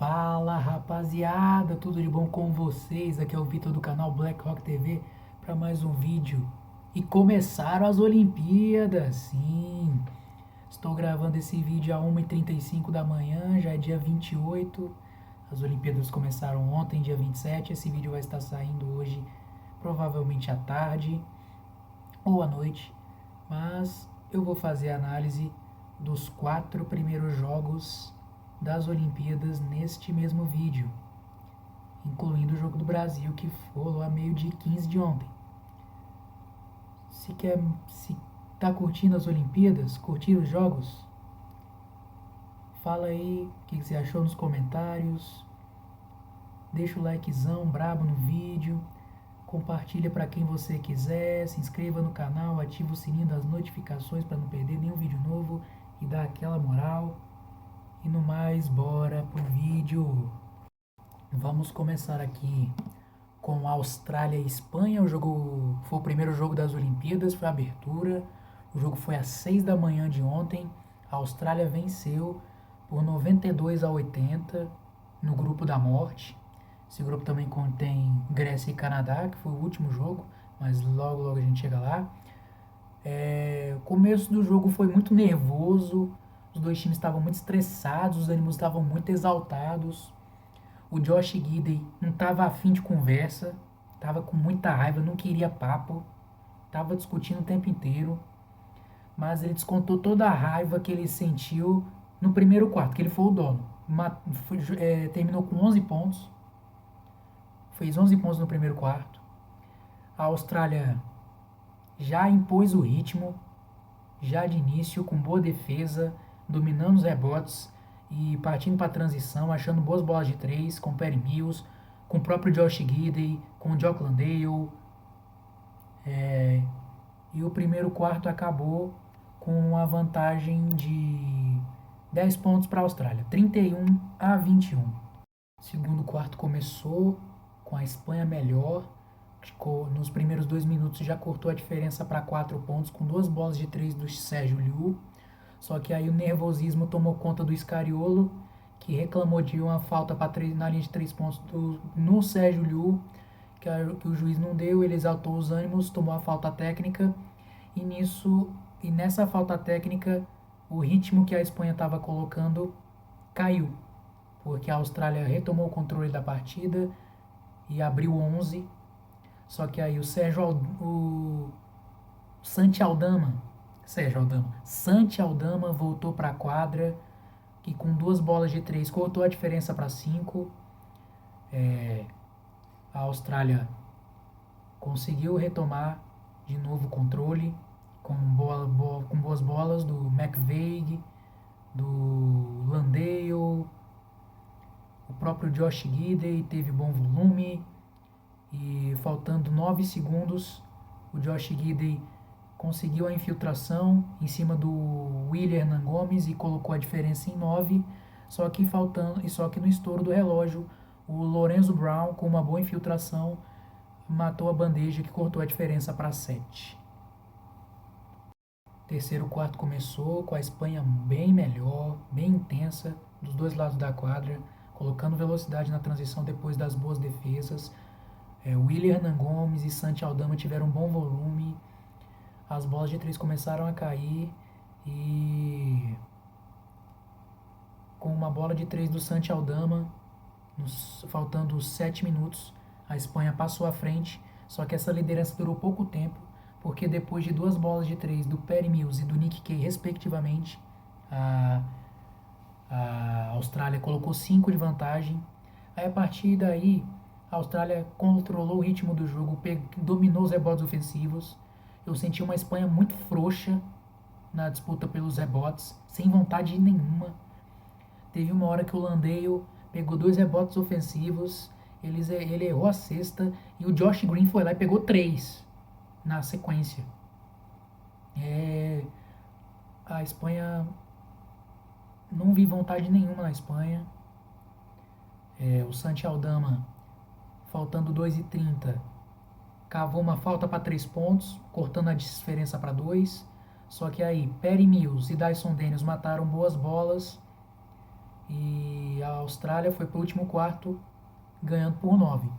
Fala rapaziada, tudo de bom com vocês? Aqui é o Vitor do canal Black Rock TV para mais um vídeo. E começaram as Olimpíadas, sim! Estou gravando esse vídeo a 1h35 da manhã, já é dia 28. As Olimpíadas começaram ontem, dia 27. Esse vídeo vai estar saindo hoje, provavelmente à tarde ou à noite. Mas eu vou fazer a análise dos 4 primeiros jogos das Olimpíadas neste mesmo vídeo, incluindo o jogo do Brasil que foi lá meio-dia 15 de ontem. Se tá curtindo as Olimpíadas, curtindo os jogos, fala aí o que você achou nos comentários, deixa o likezão brabo no vídeo, compartilha para quem você quiser, se inscreva no canal, ativa o sininho das notificações para não perder nenhum vídeo novo e dá aquela moral. E no mais, bora pro vídeo. Vamos começar aqui com Austrália e Espanha. O jogo foi o primeiro jogo das Olimpíadas, foi a abertura. O jogo foi às 6 da manhã de ontem. A Austrália venceu por 92-80 no grupo da morte. Esse grupo também contém Grécia e Canadá, que foi o último jogo, mas logo a gente chega lá. O começo do jogo foi muito nervoso, os dois times estavam muito estressados, os ânimos estavam muito exaltados. O Josh Giddey não estava afim de conversa, estava com muita raiva, não queria papo, estava discutindo o tempo inteiro, mas ele descontou toda a raiva que ele sentiu no primeiro quarto, que ele foi o dono. Terminou com 11 pontos, fez 11 pontos no primeiro quarto. A Austrália já impôs o ritmo, já de início, com boa defesa, dominando os rebotes e partindo para a transição, achando boas bolas de três, com Perry Mills, com o próprio Josh Giddey, com o Jock Landale. E o primeiro quarto acabou com a vantagem de 10 pontos para a Austrália, 31-21. O segundo quarto começou com a Espanha melhor. Nos primeiros 2 minutos já cortou a diferença para 4 pontos com 2 bolas de 3 do Sérgio Llull. Só que aí o nervosismo tomou conta do Scariolo, que reclamou de uma falta na linha de 3 pontos no Sérgio Llull, que o juiz não deu. Ele exaltou os ânimos, tomou a falta técnica e nessa falta técnica o ritmo que a Espanha estava colocando caiu, porque a Austrália retomou o controle da partida e abriu 11. Só que aí o Santi Aldama voltou para a quadra, que com 2 bolas de 3 cortou a diferença para 5. A Austrália conseguiu retomar de novo o controle com boas bolas do McVeigh, do Landale, o próprio Josh Giddey teve bom volume. E faltando 9 segundos, o Josh Giddey conseguiu a infiltração em cima do Willian Hernan Gomes e colocou a diferença em 9. Só que no estouro do relógio, o Lorenzo Brown, com uma boa infiltração, matou a bandeja que cortou a diferença para 7. O terceiro quarto começou com a Espanha bem melhor, bem intensa, dos dois lados da quadra, colocando velocidade na transição depois das boas defesas. Willian Hernan Gomes e Santi Aldama tiveram um bom volume. As bolas de 3 começaram a cair e com uma bola de 3 do Santi Aldama, faltando 7 minutos, a Espanha passou à frente. Só que essa liderança durou pouco tempo, porque depois de 2 bolas de 3 do Perry Mills e do Nick Kay, respectivamente, a Austrália colocou 5 de vantagem. Aí a partir daí, a Austrália controlou o ritmo do jogo, dominou os rebotes ofensivos. Eu senti uma Espanha muito frouxa na disputa pelos rebotes, sem vontade nenhuma. Teve uma hora que o Landale pegou 2 rebotes ofensivos, ele errou a cesta e o Josh Green foi lá e pegou 3 na sequência. A Espanha, não vi vontade nenhuma na Espanha. O Santi Aldama, faltando 2:30, cavou uma falta para 3 pontos, cortando a diferença para 2. Só que aí Perry Mills e Dyson Daniels mataram boas bolas E a Austrália foi para o último quarto ganhando por 9.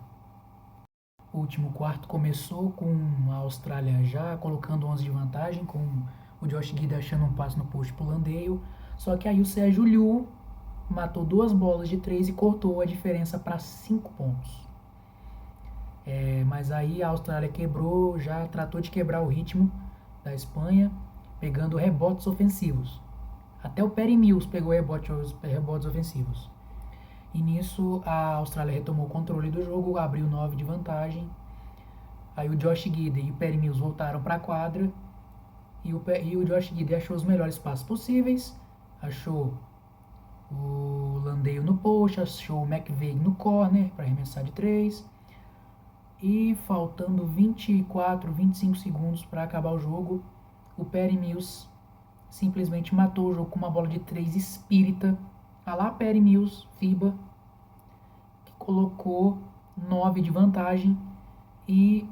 O último quarto começou com a Austrália já colocando 11 de vantagem, com o Josh Giddey achando um passe no post pro Landale. Só que aí o Sérgio Llull matou 2 bolas de 3 e cortou a diferença para 5 pontos. Mas aí a Austrália quebrou, já tratou de quebrar o ritmo da Espanha, pegando rebotes ofensivos. Até o Patty Mills pegou rebotes ofensivos. E nisso a Austrália retomou o controle do jogo, abriu 9 de vantagem. Aí o Josh Giddey e o Patty Mills voltaram para a quadra. E o Josh Giddey achou os melhores passos possíveis. Achou o Landale no post, achou o McVeigh no corner para arremessar de 3. E faltando 24, 25 segundos para acabar o jogo, o Patty Mills simplesmente matou o jogo com uma bola de 3 espírita. A lá Patty Mills, FIBA, que colocou 9 de vantagem. E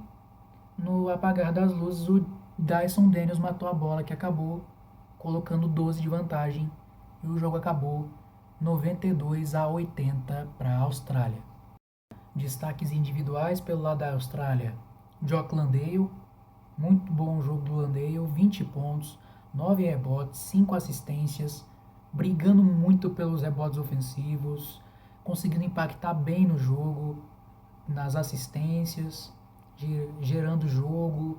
no apagar das luzes, o Dyson Daniels matou a bola, que acabou colocando 12 de vantagem. E o jogo acabou 92-80 para a Austrália. Destaques individuais pelo lado da Austrália: Jock Landale, muito bom jogo do Landale, 20 pontos, 9 rebotes, 5 assistências, brigando muito pelos rebotes ofensivos, conseguindo impactar bem no jogo, nas assistências, gerando jogo,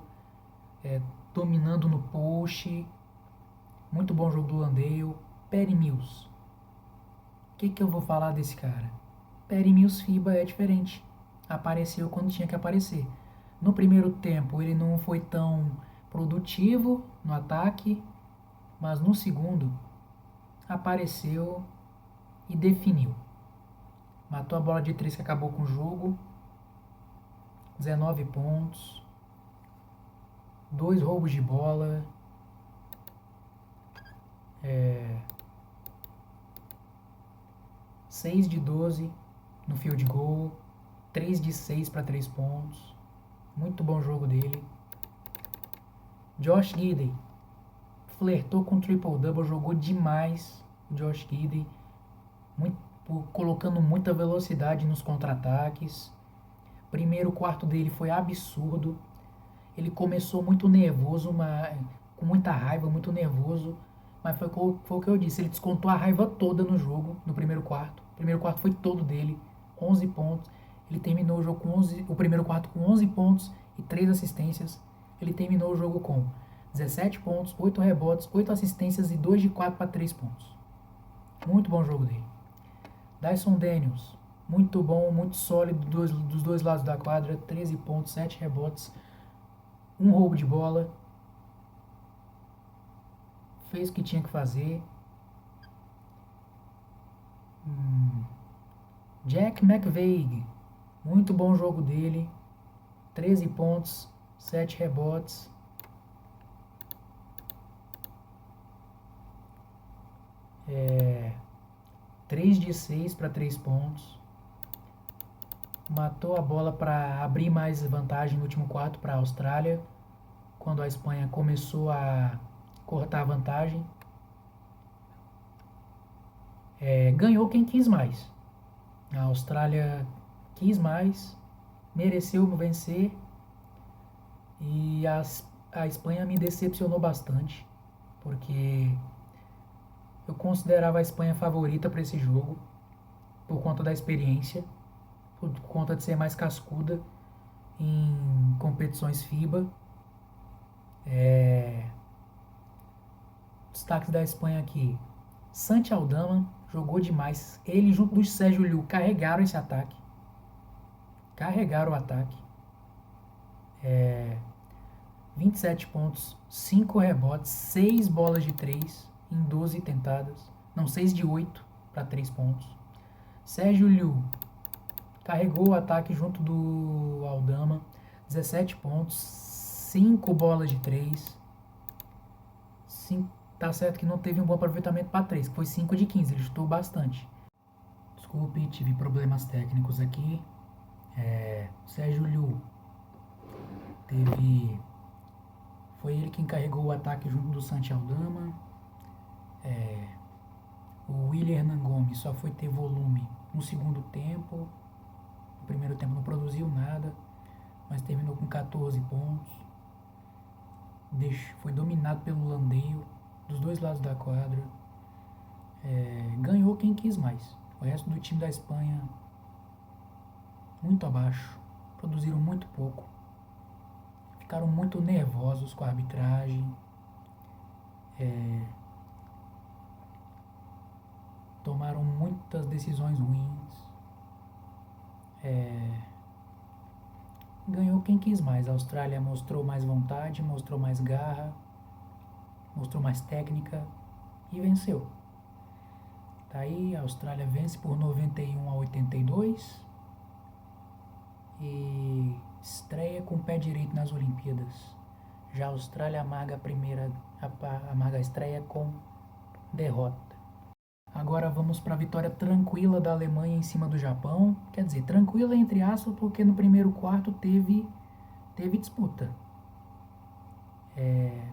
dominando no post. Muito bom jogo do Landale. Patty Mills. O que eu vou falar desse cara? Patty Mills FIBA é diferente. Apareceu quando tinha que aparecer. No primeiro tempo ele não foi tão produtivo no ataque, mas no segundo apareceu e definiu. Matou a bola de 3 que acabou com o jogo. 19 pontos. 2 roubos de bola. 6 de 12 no field goal. 3 de 6 para 3 pontos. Muito bom jogo dele. Josh Giddey flertou com triple-double, jogou demais o Josh Giddey, colocando muita velocidade nos contra-ataques. Primeiro quarto dele foi absurdo. Ele começou muito nervoso, com muita raiva, muito nervoso. Mas foi o que eu disse, ele descontou a raiva toda no jogo, no primeiro quarto. O primeiro quarto foi todo dele, 11 pontos. Ele terminou o jogo o primeiro quarto com 11 pontos e 3 assistências. Ele terminou o jogo com 17 pontos, 8 rebotes, 8 assistências e 2 de 4 para 3 pontos. Muito bom jogo dele. Dyson Daniels, muito bom, muito sólido dos dois lados da quadra, 13 pontos, 7 rebotes, 1 roubo de bola. Fez o que tinha que fazer. Jack McVeigh, muito bom jogo dele, 13 pontos, 7 rebotes. É, 3 de 6 para 3 pontos. Matou a bola para abrir mais vantagem no último quarto para a Austrália, quando a Espanha começou a cortar a vantagem. Ganhou quem quis mais. A Austrália quis mais, mereceu vencer, e a Espanha me decepcionou bastante, porque eu considerava a Espanha favorita para esse jogo, por conta da experiência, por conta de ser mais cascuda em competições FIBA. Destaques da Espanha aqui: Santi Aldama jogou demais. Ele junto do Sérgio Llull carregaram esse ataque. Carregaram o ataque. 27 pontos, 5 rebotes, 6 bolas de 3 em 12 tentadas. Não, 6 de 8 para 3 pontos. Sérgio Llull carregou o ataque junto do Aldama. 17 pontos, 5 bolas de 3. Tá certo que não teve um bom aproveitamento para 3, que foi 5 de 15, ele chutou bastante. Desculpe, tive problemas técnicos aqui. Sérgio Llull foi ele quem carregou o ataque junto do Santi Aldama. O Willian Hernan Gomes só foi ter volume no segundo tempo. No primeiro tempo não produziu nada, mas terminou com 14 pontos. Foi dominado pelo Landeio, dos dois lados da quadra. Ganhou quem quis mais. O resto do time da Espanha, muito abaixo. Produziram muito pouco. Ficaram muito nervosos com a arbitragem. Tomaram muitas decisões ruins. Ganhou quem quis mais. A Austrália mostrou mais vontade, mostrou mais garra, mostrou mais técnica e venceu. Tá aí, a Austrália vence por 91-82 e estreia com o pé direito nas Olimpíadas. Já a Austrália amarga a estreia com derrota. Agora vamos para a vitória tranquila da Alemanha em cima do Japão. Quer dizer, tranquila entre aspas, porque no primeiro quarto teve disputa.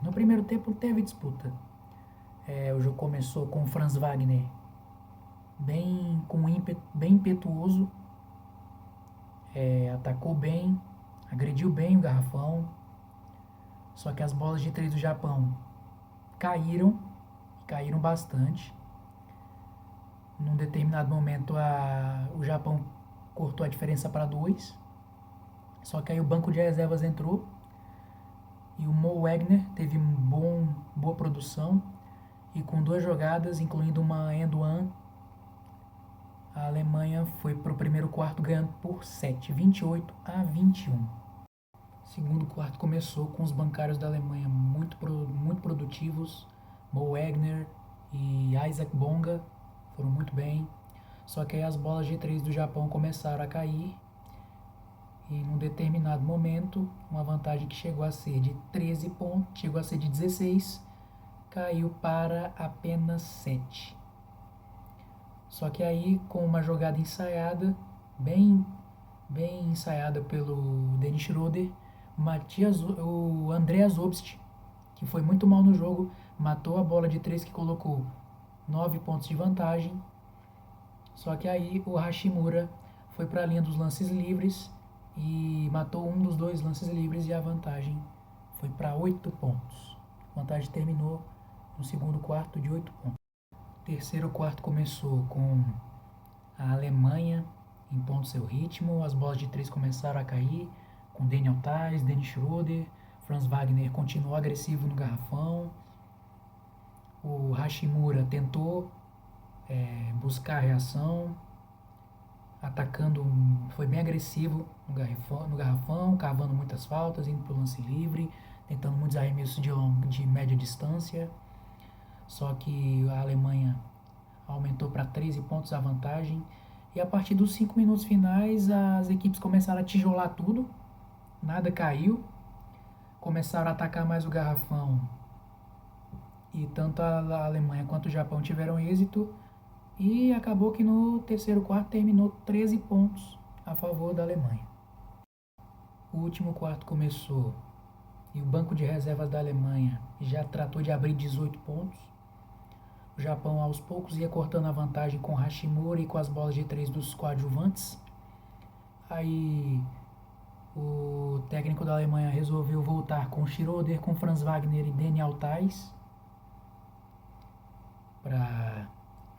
No primeiro tempo teve disputa. O jogo começou com o Franz Wagner bem impetuoso. Atacou bem, agrediu bem o garrafão. Só que as bolas de 3 do Japão caíram bastante. Num determinado momento o Japão cortou a diferença para 2. Só que aí o banco de reservas entrou e o Mo Wagner teve boa produção e com 2 jogadas, incluindo uma end-one, a Alemanha foi para o primeiro quarto ganhando por 7, 28-21. O segundo quarto começou com os bancários da Alemanha muito produtivos. Mo Wagner e Isaac Bonga foram muito bem. Só que aí as bolas de 3 do Japão começaram a cair. E num determinado momento, uma vantagem que chegou a ser de 13 pontos, chegou a ser de 16, caiu para apenas 7. Só que aí, com uma jogada ensaiada, bem ensaiada pelo Dennis Schroeder, o Andreas Obst, que foi muito mal no jogo, matou a bola de 3 que colocou 9 pontos de vantagem. Só que aí o Hashimura foi para a linha dos lances livres e matou um dos 2 lances livres e a vantagem foi para 8 pontos. A vantagem terminou no segundo quarto de 8 pontos. O terceiro quarto começou com a Alemanha impondo seu ritmo, as bolas de 3 começaram a cair, com Daniel Theis, Dennis Schroeder, Franz Wagner continuou agressivo no garrafão, o Hashimura tentou buscar a reação, atacando, foi bem agressivo no garrafão, cavando muitas faltas, indo para o lance livre, tentando muitos arremessos de média distância. Só que a Alemanha aumentou para 13 pontos a vantagem. E a partir dos 5 minutos finais, as equipes começaram a tijolar tudo, nada caiu, começaram a atacar mais o garrafão. E tanto a Alemanha quanto o Japão tiveram êxito. E acabou que no terceiro quarto terminou 13 pontos a favor da Alemanha. O último quarto começou e o banco de reservas da Alemanha já tratou de abrir 18 pontos. O Japão aos poucos ia cortando a vantagem com Hashimura e com as bolas de 3 dos coadjuvantes. Aí o técnico da Alemanha resolveu voltar com Schroeder, com Franz Wagner e Daniel Theis para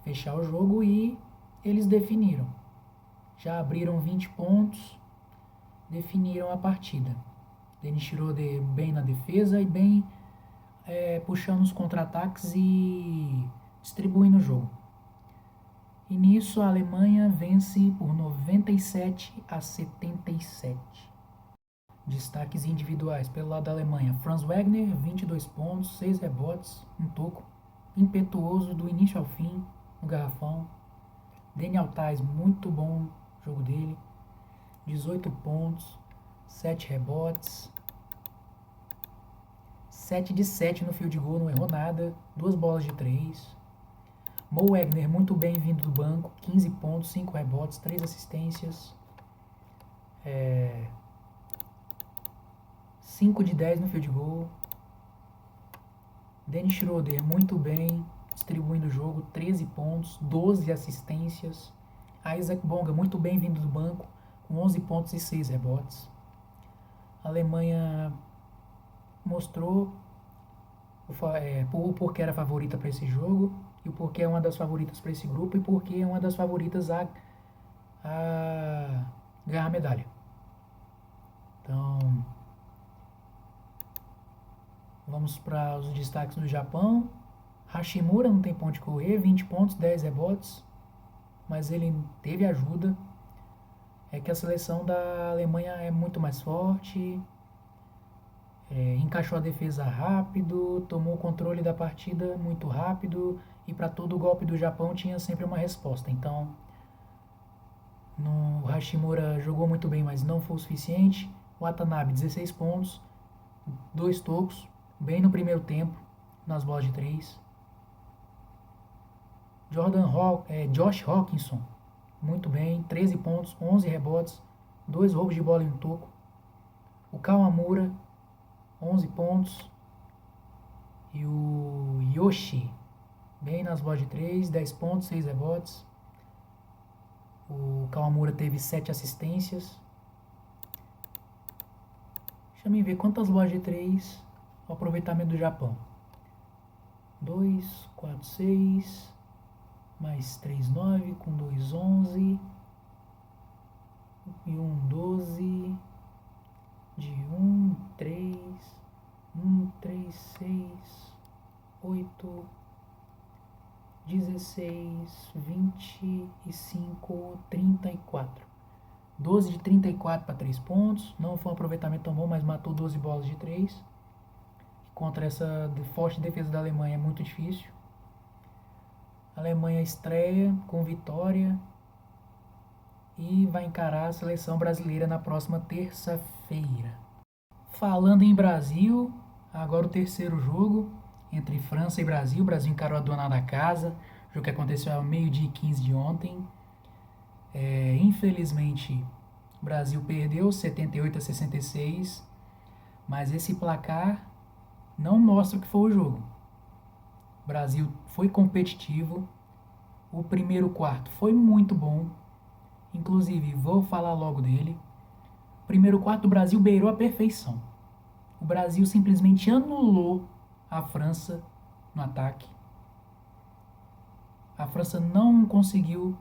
fechar o jogo e eles definiram. Já abriram 20 pontos, definiram a partida. Dennis Schroeder bem na defesa e bem puxando os contra-ataques e distribuindo o jogo. E nisso a Alemanha vence por 97-77. Destaques individuais pelo lado da Alemanha. Franz Wagner, 22 pontos, 6 rebotes, um toco, impetuoso do início ao fim no garrafão. Daniel Theis, muito bom jogo dele, 18 pontos, 7 rebotes, 7 de 7 no field goal, não errou nada, 2 bolas de 3. Mo Wagner, muito bem vindo do banco, 15 pontos, 5 rebotes, 3 assistências, 5 de 10 no field goal. Dennis Schroeder, muito bem, distribuindo o jogo, 13 pontos, 12 assistências. Isaac Bonga, muito bem vindo do banco, com 11 pontos e 6 rebotes. A Alemanha mostrou o porquê era favorita para esse jogo, e o porquê é uma das favoritas para esse grupo, e porquê é uma das favoritas a ganhar a medalha. Então, vamos para os destaques do Japão. Hashimura não tem ponto de correr, 20 pontos, 10 rebotes, mas ele teve ajuda. É que a seleção da Alemanha é muito mais forte, encaixou a defesa rápido, tomou o controle da partida muito rápido, e para todo golpe do Japão tinha sempre uma resposta. Então, o Hashimura jogou muito bem, mas não foi o suficiente. Watanabe, 16 pontos, 2 tocos, bem no primeiro tempo, nas bolas de 3. Josh Hawkinson, muito bem, 13 pontos, 11 rebotes, 2 roubos de bola e um toco. O Kawamura, 11 pontos. E o Yoshi, bem nas bolas de 3, 10 pontos, 6 rebotes. O Kawamura teve 7 assistências. Deixa eu ver quantas bolas de 3 o aproveitamento do Japão. 2, 4, 6, mais 3, 9, com 2, 11, e 1, 12, de 1, 3, 6, 8, 16, 25, 34. 12 de 34 para 3 pontos. Não foi um aproveitamento tão bom, mas matou 12 bolas de 3. Contra essa forte defesa da Alemanha é muito difícil. A Alemanha estreia com vitória e vai encarar a seleção brasileira na próxima terça-feira. Falando em Brasil, agora o terceiro jogo entre França e Brasil. O Brasil encarou a dona da casa, jogo que aconteceu ao 12h15 de ontem. Infelizmente, o Brasil perdeu 78-66, mas esse placar não mostra o que foi o jogo. O Brasil foi competitivo, o primeiro quarto foi muito bom, inclusive vou falar logo dele. O primeiro quarto do Brasil beirou a perfeição. O Brasil simplesmente anulou a França no ataque. A França não conseguiu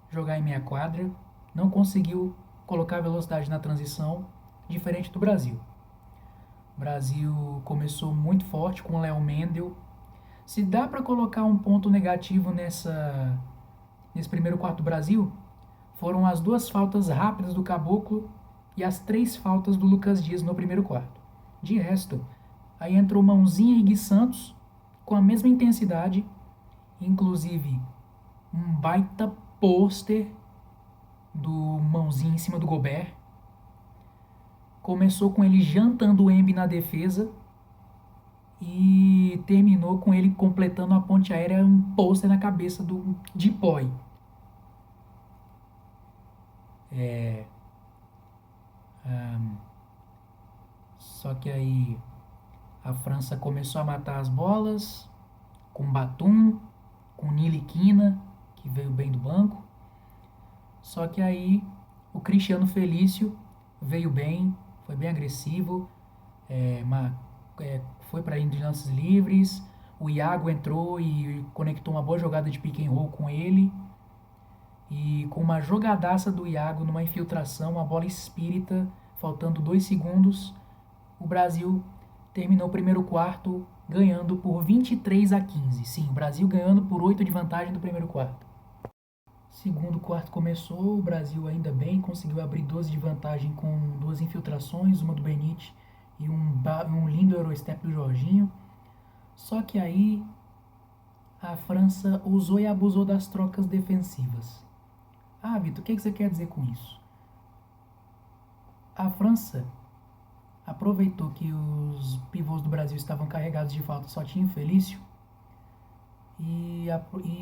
jogar em meia quadra, não conseguiu colocar velocidade na transição, diferente do Brasil. O Brasil começou muito forte com o Léo Mendel. Se dá para colocar um ponto negativo nesse primeiro quarto do Brasil, foram as 2 faltas rápidas do Caboclo e as 3 faltas do Lucas Dias no primeiro quarto. De resto, aí entrou Mãozinha e Gui Santos com a mesma intensidade, inclusive um baita pôster do Mãozinha em cima do Gobert. Começou com ele jantando o Embi na defesa e terminou com ele completando a ponte aérea, um pôster na cabeça do Dipoy. Só que aí a França começou a matar as bolas com Batum, com Niliquina, que veio bem do banco. Só que aí o Cristiano Felício veio bem, foi bem agressivo, foi para linha de lances livres. O Iago entrou e conectou uma boa jogada de pick and roll com ele. E com uma jogadaça do Iago numa infiltração, uma bola espírita, faltando 2 segundos, o Brasil terminou o primeiro quarto ganhando por 23-15. Sim, o Brasil ganhando por 8 de vantagem no primeiro quarto. Segundo quarto começou, o Brasil ainda bem conseguiu abrir 12 de vantagem com 2 infiltrações, uma do Benite e um lindo Eurostep do Jorginho. Só que aí a França usou e abusou das trocas defensivas. Ah, Vitor, o que você quer dizer com isso? A França aproveitou que os pivôs do Brasil estavam carregados de falta, só tinha o Felício, e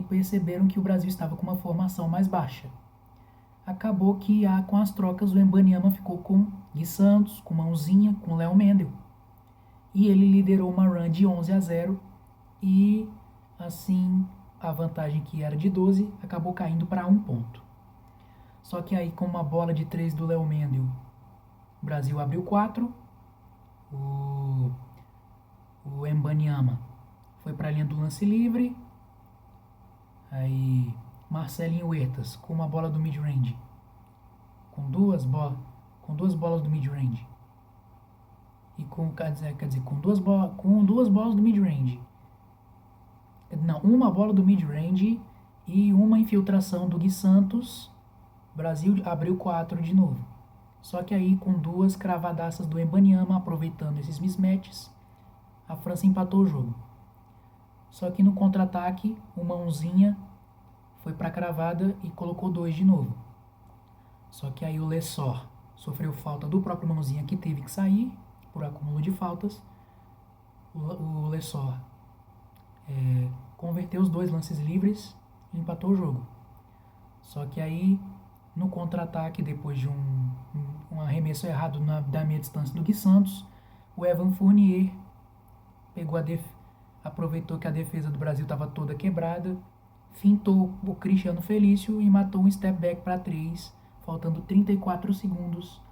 perceberam que o Brasil estava com uma formação mais baixa. Acabou que com as trocas o Embanyama ficou com Gui Santos, com Mãozinha, com Léo Mendel. E ele liderou uma run de 11-0 e Assim, a vantagem que era de 12 acabou caindo para 1 ponto. Só que aí, com uma bola de 3 do Léo Mendel, o Brasil abriu 4. O Embanyama foi para a linha do lance livre. Aí, Marcelinho Huertas com uma bola do mid-range. Com duas bolas do mid-range. E com duas bolas do mid-range. Não, uma bola do mid-range e uma infiltração do Gui Santos. O Brasil abriu 4 de novo. Só que aí, com duas cravadaças do Embanyama, aproveitando esses mismatches, a França empatou o jogo. Só que no contra-ataque, o Mãozinha foi para a cravada e colocou 2 de novo. Só que aí o Lessor sofreu falta do próprio Mãozinha, que teve que sair por acúmulo de faltas. O Lessor converteu os 2 lances livres e empatou o jogo. Só que aí, no contra-ataque, depois de um arremesso errado da meia distância do Gui Santos, o Evan Fournier aproveitou que a defesa do Brasil estava toda quebrada, fintou o Cristiano Felício e matou um step back para 3, faltando 34 segundos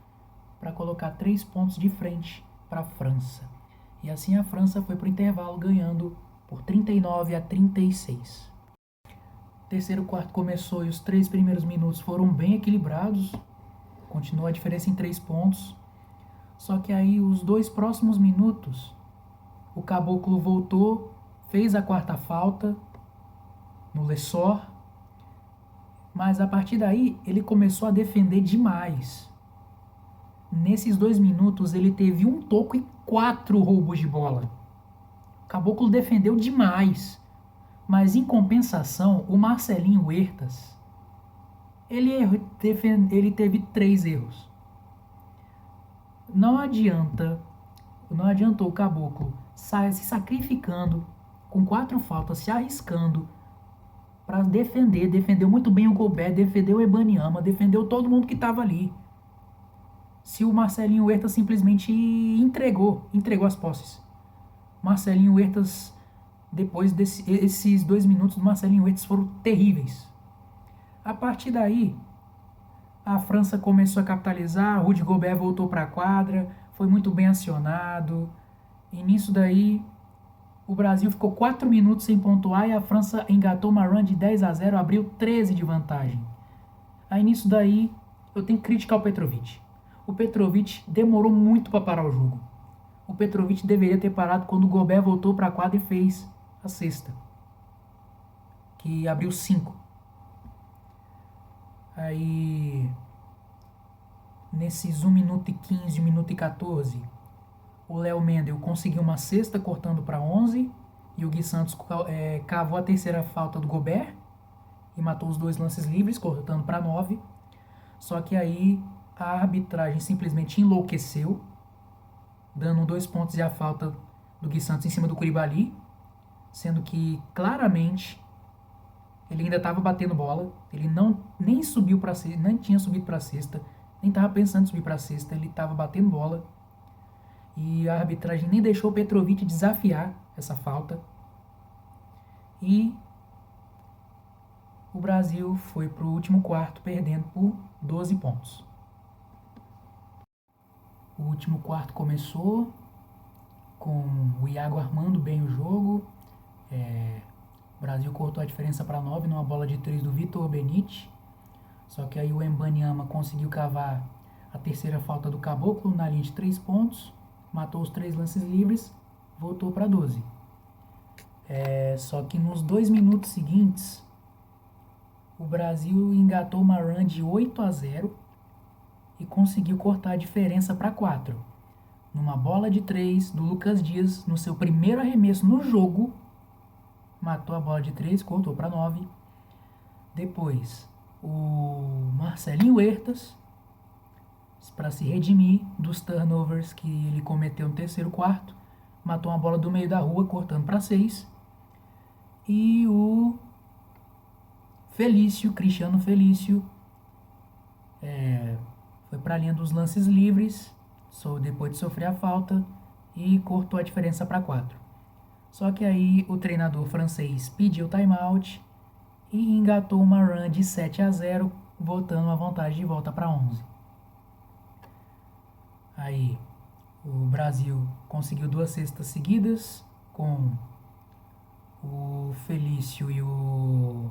para colocar 3 pontos de frente para a França. E assim a França foi para o intervalo ganhando por 39-36. O terceiro quarto começou e os 3 primeiros minutos foram bem equilibrados. Continuou a diferença em 3 pontos. Só que aí os 2 próximos minutos, o Caboclo voltou, fez a 4ª falta no Lessor. Mas a partir daí ele começou a defender demais. Nesses 2 minutos ele teve 1 toco e 4 roubos de bola. O Caboclo defendeu demais. Mas em compensação, o Marcelinho Huertas, ele teve 3 erros. Não adiantou o Caboclo se sacrificando, com 4 faltas, se arriscando para defender. Defendeu muito bem o Gobert, defendeu o Embanyama, defendeu todo mundo que estava ali. Se o Marcelinho Huertas simplesmente entregou as posses. Marcelinho Huertas, depois esses 2 minutos do Marcelinho Huertas foram terríveis. A partir daí, a França começou a capitalizar, Rudy Gobert voltou para a quadra, foi muito bem acionado. E nisso daí, o Brasil ficou 4 minutos sem pontuar e a França engatou uma run de 10-0, abriu 13 de vantagem. Aí nisso daí, eu tenho que criticar o Petrovic. O Petrovic demorou muito para parar o jogo. O Petrovic deveria ter parado quando o Gobert voltou para a quadra e fez a 6ª, que abriu 5. Aí, nesses 1 minuto e 15, 1 minuto e 14, o Léo Mendel conseguiu uma 6ª cortando para 11 e o Gui Santos cavou a 3ª falta do Gobert e matou os 2 lances livres, cortando para 9. Só que aí a arbitragem simplesmente enlouqueceu, dando 2 pontos e a falta do Gui Santos em cima do Koulibaly, sendo que claramente ele ainda estava batendo bola, ele nem subiu para nem tinha subido para a 6ª, nem estava pensando em subir para a 6ª, ele estava batendo bola. E a arbitragem nem deixou o Petrovic desafiar essa falta. E o Brasil foi para o último quarto perdendo por 12 pontos. O último quarto começou com o Iago armando bem o jogo. O Brasil cortou a diferença para 9 numa bola de 3 do Vitor Benite. Só que aí o Embanyama conseguiu cavar a 3ª falta do Caboclo na linha de 3 pontos. Matou os 3 lances livres, voltou para 12. Só que nos 2 minutos seguintes, o Brasil engatou uma run de 8-0 e conseguiu cortar a diferença para 4. Numa bola de 3 do Lucas Dias, no seu primeiro arremesso no jogo, matou a bola de 3, cortou para 9. Depois, o Marcelinho Huertas, para se redimir dos turnovers que ele cometeu no 3º quarto, matou uma bola do meio da rua, cortando para 6. E o Cristiano Felício, foi para a linha dos lances livres, depois de sofrer a falta, e cortou a diferença para 4. Só que aí o treinador francês pediu timeout e engatou uma run de 7-0, botando a vantagem de volta para 11. Aí o Brasil conseguiu 2 cestas seguidas com o Felício e o...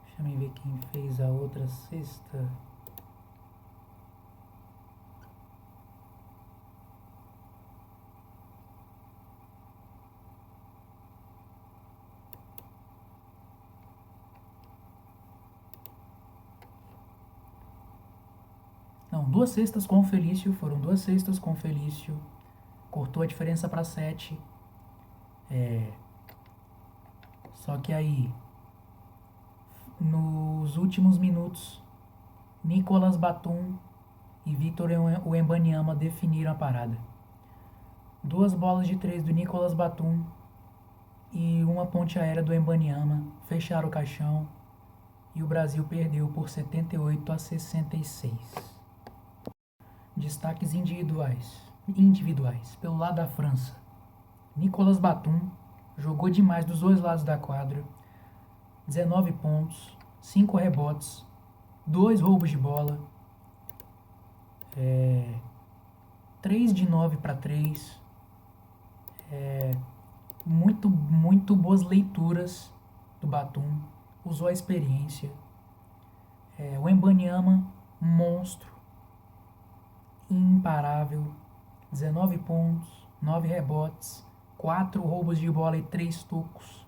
Deixa eu ver quem fez a outra cesta. Não, 2 cestas com o Felício, foram 2 cestas com o Felício. Cortou a diferença para 7. Só que aí, nos últimos minutos, Nicolas Batum e Victor Wembanyama definiram a parada. 2 bolas de 3 do Nicolas Batum e uma ponte aérea do Wembanyama fecharam o caixão e o Brasil perdeu por 78-66. Destaques individuais. Pelo lado da França, Nicolas Batum jogou demais dos 2 lados da quadra. 19 pontos, 5 rebotes, 2 roubos de bola, 3 de 9 para 3, muito boas leituras do Batum, usou a experiência. O Wembanyama, monstro, imparável, 19 pontos, 9 rebotes, 4 roubos de bola e 3 tocos.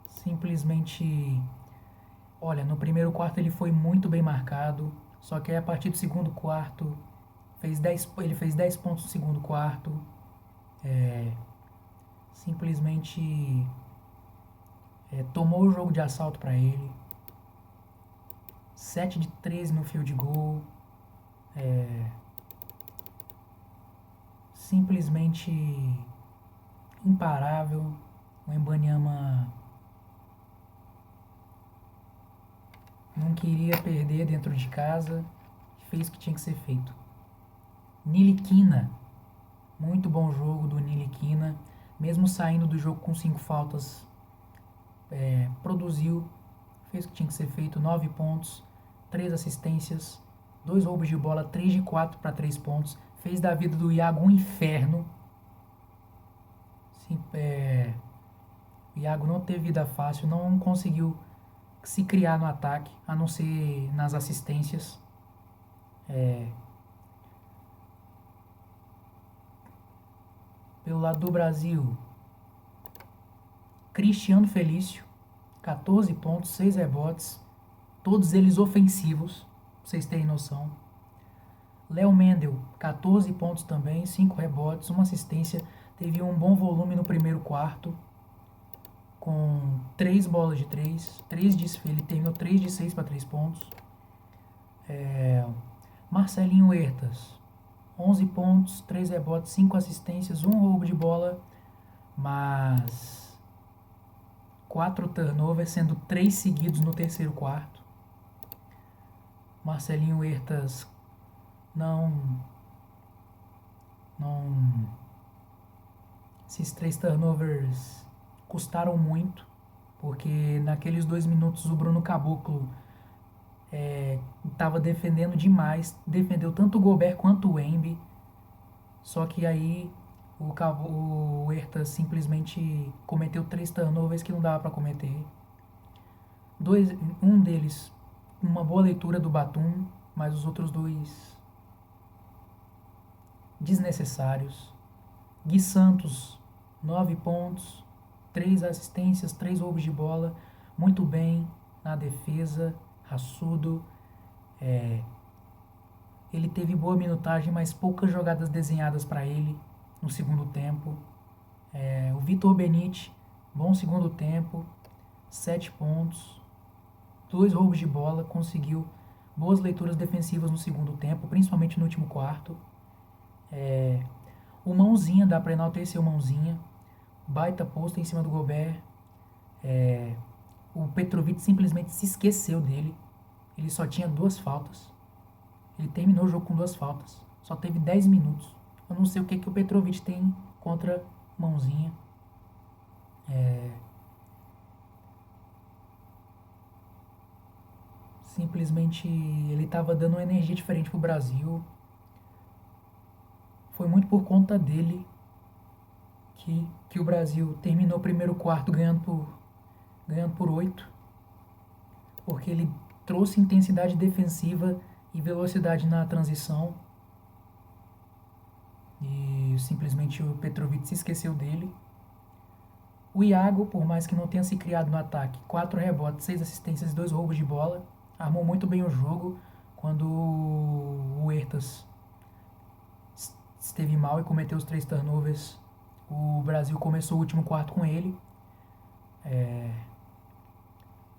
Simplesmente, olha, no primeiro quarto ele foi muito bem marcado, só que aí a partir do segundo quarto, ele fez 10 pontos no segundo quarto, simplesmente tomou o jogo de assalto para ele, 7 de 13 no field goal, simplesmente imparável. O Wembanyama não queria perder dentro de casa, fez o que tinha que ser feito. Ntilikina, muito bom jogo do Ntilikina, mesmo saindo do jogo com 5 faltas, produziu, fez o que tinha que ser feito, 9 pontos, 3 assistências, 2 roubos de bola, 3 de 4 para 3 pontos, fez da vida do Iago um inferno. O Iago não teve vida fácil, não conseguiu se criar no ataque, a não ser nas assistências. Pelo lado do Brasil, Cristiano Felício, 14 pontos, 6 rebotes, todos eles ofensivos, pra vocês terem noção. Léo Mendel, 14 pontos também, 5 rebotes, 1 assistência, teve um bom volume no primeiro quarto, com 3 bolas de 3, ele terminou 3 de 6 para 3 pontos. Marcelinho Huertas, 11 pontos, 3 rebotes, 5 assistências, 1 roubo de bola, mas 4 turnovers, sendo 3 seguidos no terceiro quarto. Marcelinho Huertas esses 3 turnovers custaram muito, porque naqueles 2 minutos o Bruno Caboclo estava defendendo demais, defendeu tanto o Gobert quanto o Wemby, só que aí o Huertas simplesmente cometeu 3 turnovers que não dava para cometer. Um deles, uma boa leitura do Batum, mas os outros 2 desnecessários. Gui Santos, 9 pontos, 3 assistências, 3 roubos de bola, muito bem na defesa, raçudo. Ele teve boa minutagem, mas poucas jogadas desenhadas para ele no segundo tempo. O Vitor Benite, bom segundo tempo, 7 pontos, 2 roubos de bola, conseguiu boas leituras defensivas no segundo tempo, principalmente no último quarto. O Mãozinha, dá para enaltecer o Mãozinha, baita posto em cima do Gobert. O Petrovic simplesmente se esqueceu dele. ele só tinha 2 faltas. Ele terminou o jogo com 2 faltas. Só teve 10 minutos. Eu não sei o que o Petrovic tem contra Mãozinha. Simplesmente ele estava dando uma energia diferente pro Brasil. Foi muito por conta dele que o Brasil terminou o primeiro quarto ganhando por 8. Porque ele trouxe intensidade defensiva e velocidade na transição. E simplesmente o Petrovic se esqueceu dele. O Iago, por mais que não tenha se criado no ataque, 4 rebotes, 6 assistências e 2 roubos de bola, armou muito bem o jogo quando o Huertas esteve mal e cometeu os 3 turnovers. O Brasil começou o último quarto com ele.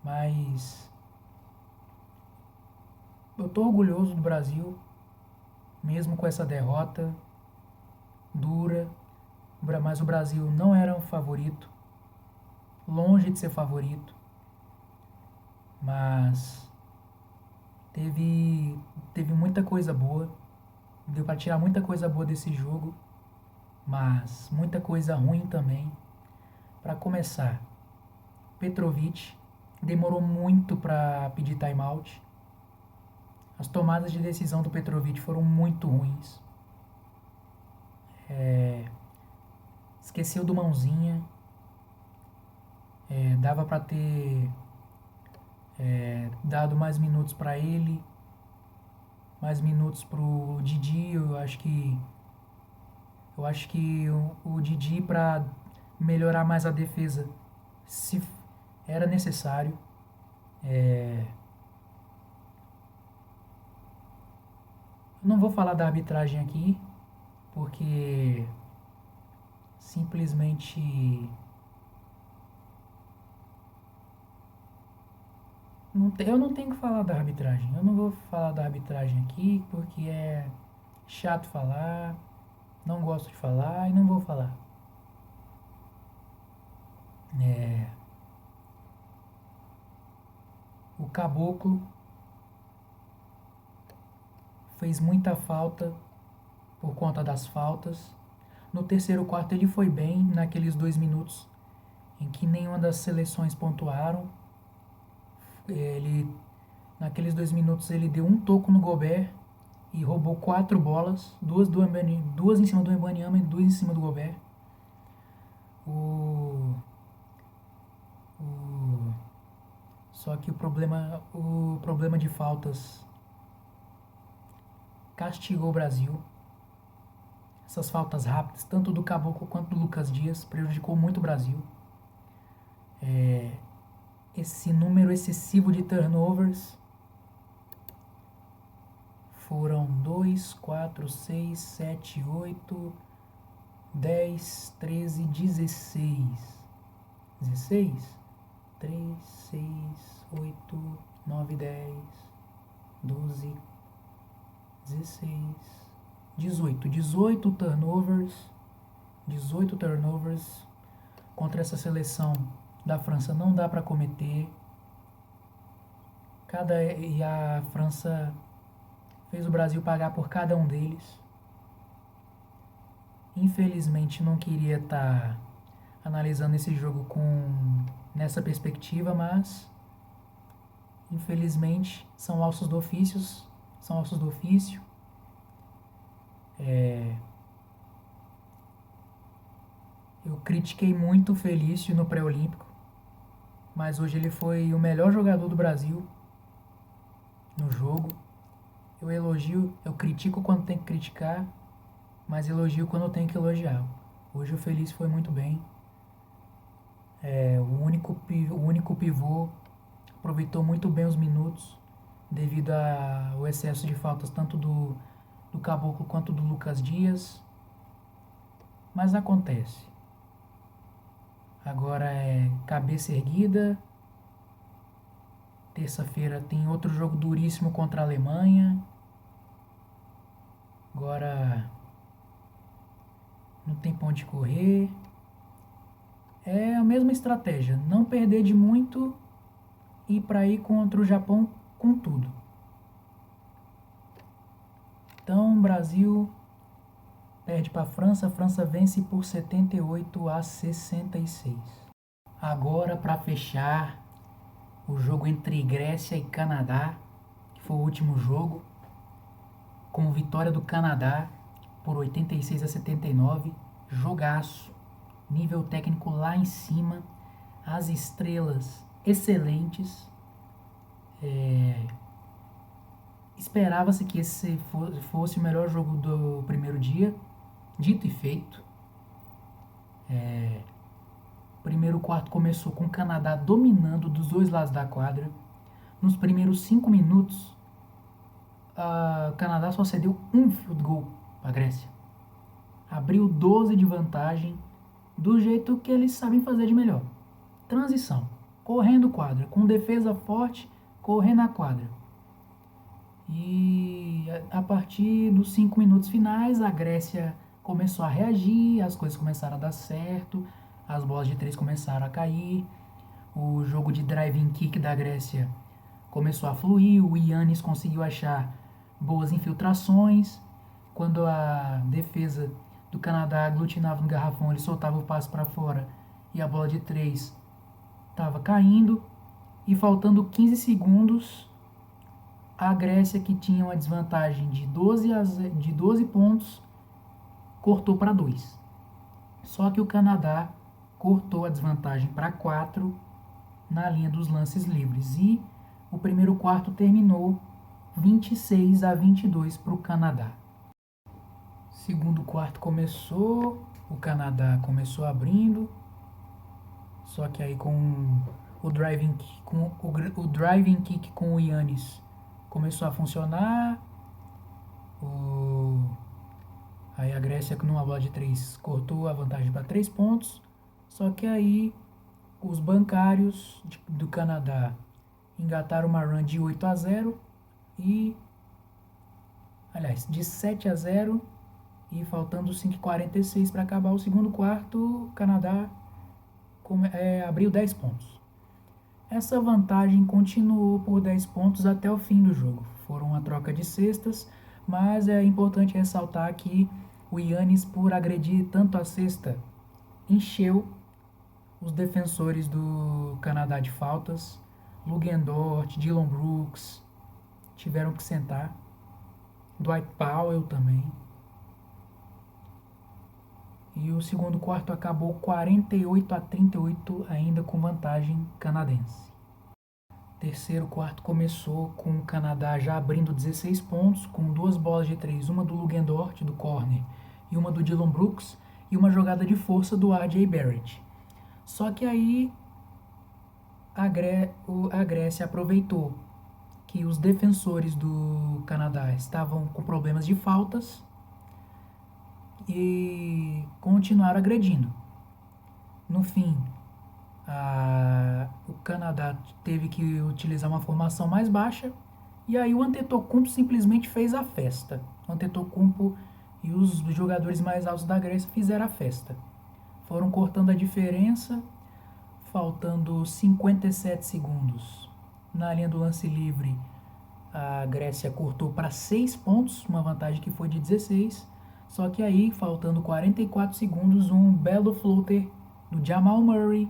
Mas eu tô orgulhoso do Brasil, mesmo com essa derrota dura. Mas o Brasil não era um favorito, longe de ser favorito. Mas teve muita coisa boa. Deu para tirar muita coisa boa desse jogo, mas muita coisa ruim também. Para começar, Petrovic demorou muito para pedir timeout. As tomadas de decisão do Petrovic foram muito ruins. Esqueceu do Mãozinha. Dava para ter dado mais minutos para ele, mais minutos pro Didi. Eu acho que o Didi, para melhorar mais a defesa, se era necessário. Eu não vou falar da arbitragem aqui, porque simplesmente eu não tenho que falar da arbitragem. Eu não vou falar da arbitragem aqui porque é chato falar, não gosto de falar e não vou falar. O Caboclo fez muita falta por conta das faltas. No terceiro quarto ele foi bem, naqueles 2 minutos em que nenhuma das seleções pontuaram. Naqueles 2 minutos ele deu um toco no Gobert e roubou 4 bolas, duas em cima do Wembanyama e 2 em cima do Gobert. Só que o problema de faltas castigou o Brasil. Essas faltas rápidas, tanto do Caboclo quanto do Lucas Dias, prejudicou muito o Brasil. Esse número excessivo de turnovers foram 2, 4, 6, 7, 8, 10, 13, 16. 16? 3, 6, 8, 9, 10, 12, 16, 18. 18 turnovers. 18 turnovers contra essa seleção da França não dá para cometer. E a França fez o Brasil pagar por cada um deles. Infelizmente não queria estar analisando esse jogo nessa perspectiva, mas infelizmente são ossos do ofício. Eu critiquei muito o Felício no pré-olímpico, mas hoje ele foi o melhor jogador do Brasil no jogo. Eu critico quando tem que criticar, mas elogio quando tem que elogiar. Hoje o Felício foi muito bem. O único pivô aproveitou muito bem os minutos devido ao excesso de faltas tanto do Caboclo quanto do Lucas Dias. Mas acontece. Agora é cabeça erguida. Terça-feira tem outro jogo duríssimo contra a Alemanha. Agora não tem pra onde correr. É a mesma estratégia. Não perder de muito e para ir contra o Japão com tudo. Então, o Brasil perde para a França vence por 78-66. Agora, para fechar, o jogo entre Grécia e Canadá, que foi o último jogo, com vitória do Canadá por 86-79, jogaço, nível técnico lá em cima, as estrelas excelentes. Esperava-se que esse fosse o melhor jogo do primeiro dia, dito e feito. O primeiro quarto começou com o Canadá dominando dos dois lados da quadra. Nos primeiros 5 minutos, o Canadá só cedeu um field goal para a Grécia. Abriu 12 de vantagem, do jeito que eles sabem fazer de melhor. Transição, correndo quadra, com defesa forte, correndo a quadra. E a partir dos 5 minutos finais, a Grécia começou a reagir, as coisas começaram a dar certo, as bolas de 3 começaram a cair, o jogo de driving kick da Grécia começou a fluir, o Giannis conseguiu achar boas infiltrações. Quando a defesa do Canadá aglutinava no garrafão, ele soltava o passe para fora e a bola de 3 estava caindo. E faltando 15 segundos, a Grécia, que tinha uma desvantagem de 12 pontos, cortou para 2. Só que o Canadá cortou a desvantagem para 4 na linha dos lances livres. E o primeiro quarto terminou 26-22 para o Canadá. Segundo quarto começou, o Canadá começou abrindo, só que aí com o driving kick com o Giannis começou a funcionar. Aí a Grécia, numa bola de 3, cortou a vantagem para 3 pontos. Só que aí os bancários do Canadá engataram uma run de 8-0 e, aliás, de 7-0, e faltando 5:46 para acabar o segundo quarto, o Canadá abriu 10 pontos. Essa vantagem continuou por 10 pontos até o fim do jogo. Foram uma troca de cestas, mas é importante ressaltar que o Giannis, por agredir tanto a cesta, encheu os defensores do Canadá de faltas. Lugendort, Dillon Brooks tiveram que sentar. Dwight Powell também. E o segundo quarto acabou 48-38, ainda com vantagem canadense. Terceiro quarto começou com o Canadá já abrindo 16 pontos, com 2 bolas de 3, uma do Lugendort, do corner, e uma do Dillon Brooks, e uma jogada de força do R.J. Barrett. Só que aí a Grécia aproveitou que os defensores do Canadá estavam com problemas de faltas e continuaram agredindo. No fim, o Canadá teve que utilizar uma formação mais baixa e aí o Antetokounmpo simplesmente fez a festa. O Antetokounmpo e os jogadores mais altos da Grécia fizeram a festa. Foram cortando a diferença, faltando 57 segundos. Na linha do lance livre, a Grécia cortou para 6 pontos, uma vantagem que foi de 16. Só que aí, faltando 44 segundos, um belo floater do Jamal Murray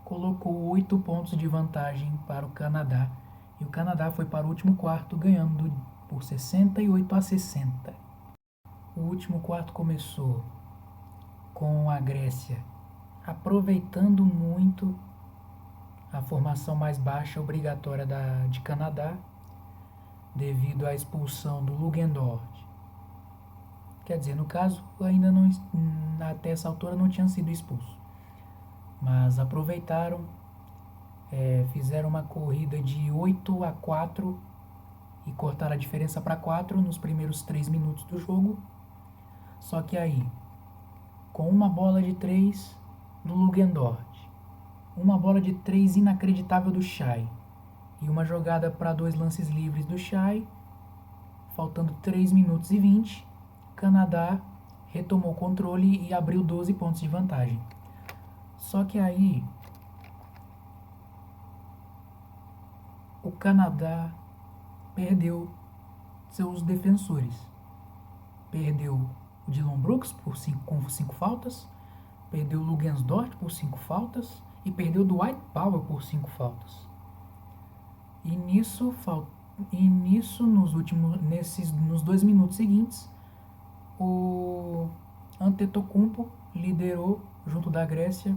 colocou 8 pontos de vantagem para o Canadá. E o Canadá foi para o último quarto, ganhando por 68-60. O último quarto começou com a Grécia aproveitando muito a formação mais baixa obrigatória de Canadá, devido à expulsão do Lugendort. Quer dizer, no caso, ainda não, até essa altura não tinha sido expulso. Mas aproveitaram, fizeram uma corrida de 8-4 e cortaram a diferença para 4 nos primeiros 3 minutos do jogo. Só que aí, com uma bola de 3 do Lugendort, uma bola de 3 inacreditável do Shai e uma jogada para 2 lances livres do Shai, faltando 3 minutos e 20, Canadá retomou o controle e abriu 12 pontos de vantagem. Só que aí o Canadá perdeu seus defensores. Perdeu o Dillon Brooks com 5 faltas, perdeu o Luguensdorf por 5 faltas e perdeu o Dwight Powell por 5 faltas. E nisso nos 2 minutos seguintes, o Antetokounmpo liderou, junto da Grécia,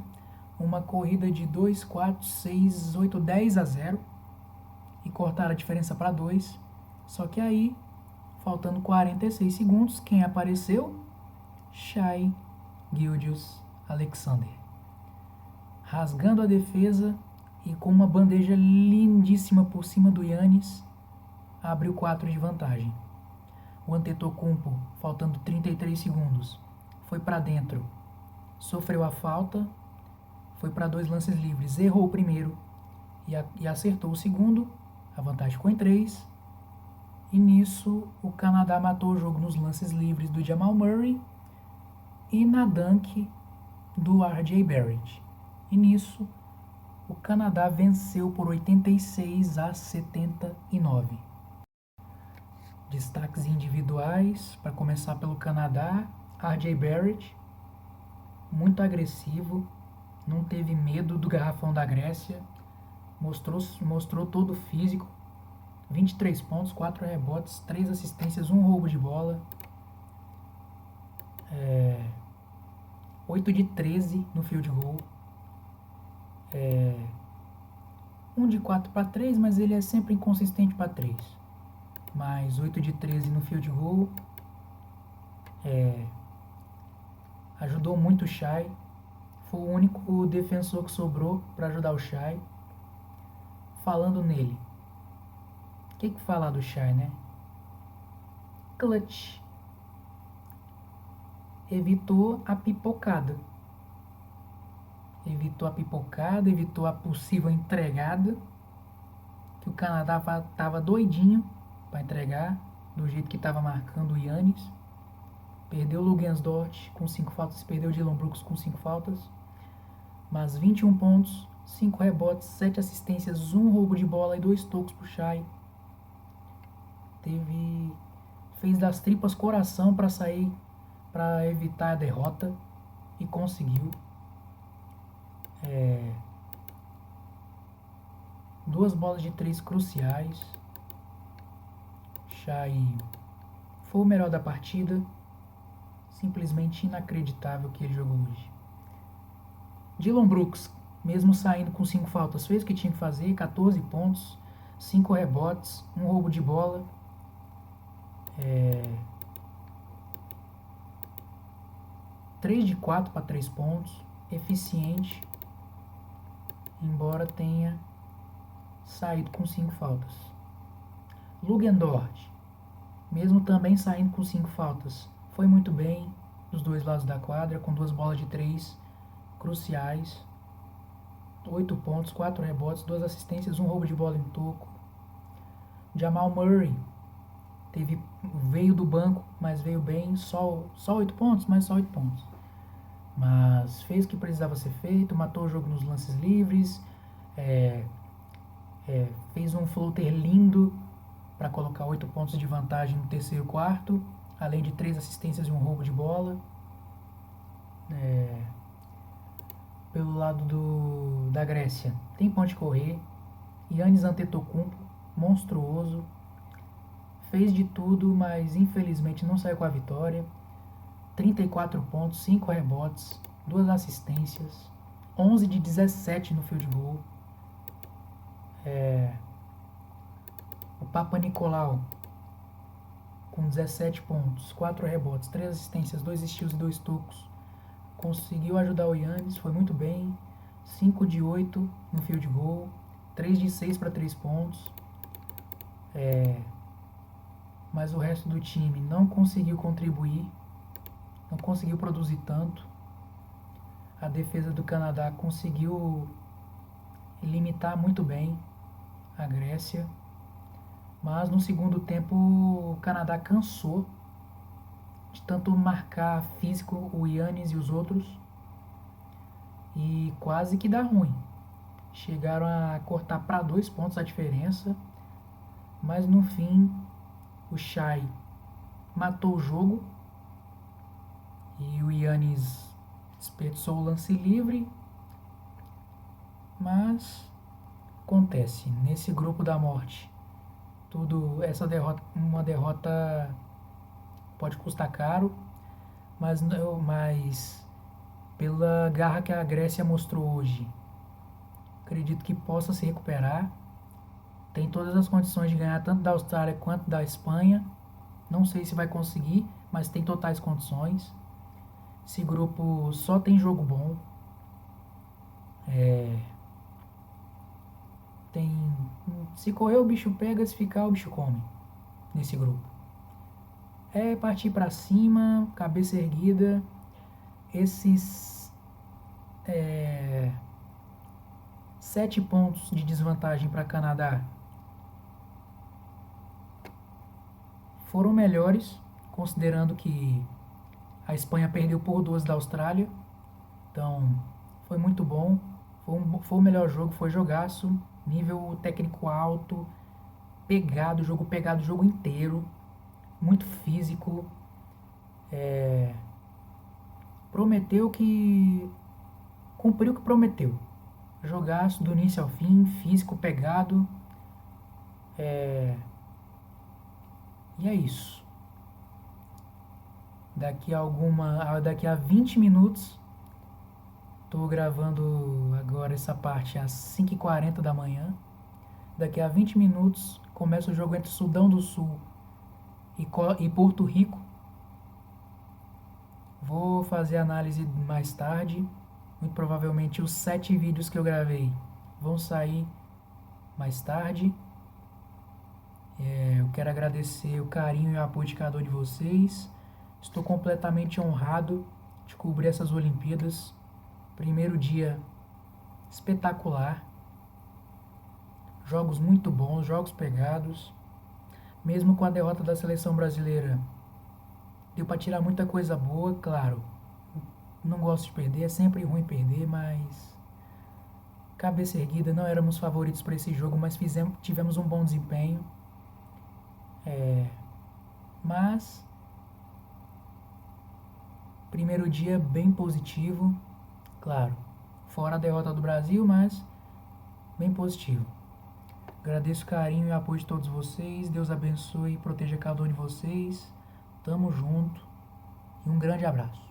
uma corrida de 2, 4, 6, 8, 10 a 0 e cortaram a diferença para 2. Só que aí, faltando 46 segundos, quem apareceu? Shai Gilgeous-Alexander. Rasgando a defesa e com uma bandeja lindíssima por cima do Giannis, abriu 4 de vantagem. O Antetokounmpo, faltando 33 segundos, foi para dentro, sofreu a falta, foi para 2 lances livres, errou o primeiro e acertou o segundo, a vantagem ficou em 3. E nisso o Canadá matou o jogo nos lances livres do Jamal Murray e na dunk do R.J. Barrett. E nisso o Canadá venceu por 86 a 79. Destaques individuais, para começar pelo Canadá, R.J. Barrett, muito agressivo, não teve medo do garrafão da Grécia, mostrou todo o físico, 23 pontos, 4 rebotes, 3 assistências, 1 roubo de bola, 8 de 13 no field goal, 1 de 4 para 3, mas ele é sempre inconsistente para 3. Mais 8 de 13 no field goal, ajudou muito o Shai, foi o único defensor que sobrou para ajudar o Shai. Falando nele, o que falar do Shai, né? Clutch. Evitou a pipocada, evitou a possível entregada, que o Canadá estava doidinho para entregar, do jeito que estava marcando o Giannis. Perdeu o Luguensdorf com 5 faltas, perdeu o Dillon Brooks com 5 faltas, mas 21 pontos, 5 rebotes, 7 assistências, 1 roubo de bola e 2 tocos pro Shai. Fez das tripas coração para sair, para evitar a derrota, e conseguiu. 2 bolas de 3 cruciais. Shai foi o melhor da partida. Simplesmente inacreditável o que ele jogou hoje. Dillon Brooks, mesmo saindo com 5 faltas, fez o que tinha que fazer, 14 pontos, 5 rebotes, 1 roubo de bola. 3 de 4 para 3 pontos, eficiente, embora tenha saído com 5 faltas. Luguendorf, mesmo também saindo com 5 faltas, foi muito bem dos dois lados da quadra, com 2 bolas de 3 cruciais, 8 pontos, 4 rebotes, 2 assistências, 1 roubo de bola em toco. Jamal Murray veio do banco, mas veio bem, só 8 pontos, mas só 8 pontos. Mas fez o que precisava ser feito, matou o jogo nos lances livres, fez um floater lindo para colocar 8 pontos de vantagem no terceiro quarto, além de 3 assistências e 1 roubo de bola. Pelo lado da Grécia, tem ponte correr, Giannis Antetokounmpo, monstruoso, fez de tudo, mas infelizmente não saiu com a vitória. 34 pontos, 5 rebotes, 2 assistências, 11 de 17 no field goal. O Papa Nicolau, com 17 pontos, 4 rebotes, 3 assistências, 2 steals e 2 tocos, conseguiu ajudar o Giannis, foi muito bem. 5 de 8 no field goal, 3 de 6 para 3 pontos. Mas o resto do time não conseguiu contribuir, não conseguiu produzir tanto. A defesa do Canadá conseguiu limitar muito bem a Grécia, mas no segundo tempo o Canadá cansou de tanto marcar físico o Giannis e os outros e quase que dá ruim. Chegaram a cortar para 2 pontos a diferença, Mas no fim, o Chay matou o jogo e o Yannis desperdiçou o lance livre. Mas acontece, nesse grupo da morte, uma derrota pode custar caro, mas pela garra que a Grécia mostrou hoje, acredito que possa se recuperar. Tem todas as condições de ganhar tanto da Austrália quanto da Espanha. Não sei se vai conseguir, mas tem totais condições. Esse grupo só tem jogo bom. Se correr o bicho pega, se ficar o bicho come nesse grupo. É partir para cima, cabeça erguida. Esses 7 pontos de desvantagem para Canadá foram melhores, considerando que a Espanha perdeu por 2 da Austrália. Então, foi muito bom. Foi o melhor jogo, foi jogaço, nível técnico alto, jogo pegado o jogo inteiro, muito físico. Prometeu que... cumpriu o que prometeu. Jogaço do início ao fim, físico, pegado. E é isso. Daqui a 20 minutos, estou gravando agora essa parte às 5h40 da manhã. Daqui a 20 minutos começa o jogo entre Sudão do Sul e Porto Rico. Vou fazer análise mais tarde. Muito provavelmente os 7 vídeos que eu gravei vão sair mais tarde. Eu quero agradecer o carinho e o apoio de cada um de vocês. Estou completamente honrado de cobrir essas Olimpíadas. Primeiro dia espetacular. Jogos muito bons, jogos pegados. Mesmo com a derrota da seleção brasileira, deu para tirar muita coisa boa, claro. Não gosto de perder, é sempre ruim perder, mas cabeça erguida, não éramos favoritos para esse jogo, mas tivemos um bom desempenho. Mas primeiro dia bem positivo, claro, fora a derrota do Brasil, mas bem positivo. Agradeço o carinho e o apoio de todos vocês. Deus abençoe e proteja cada um de vocês. Tamo junto e um grande abraço.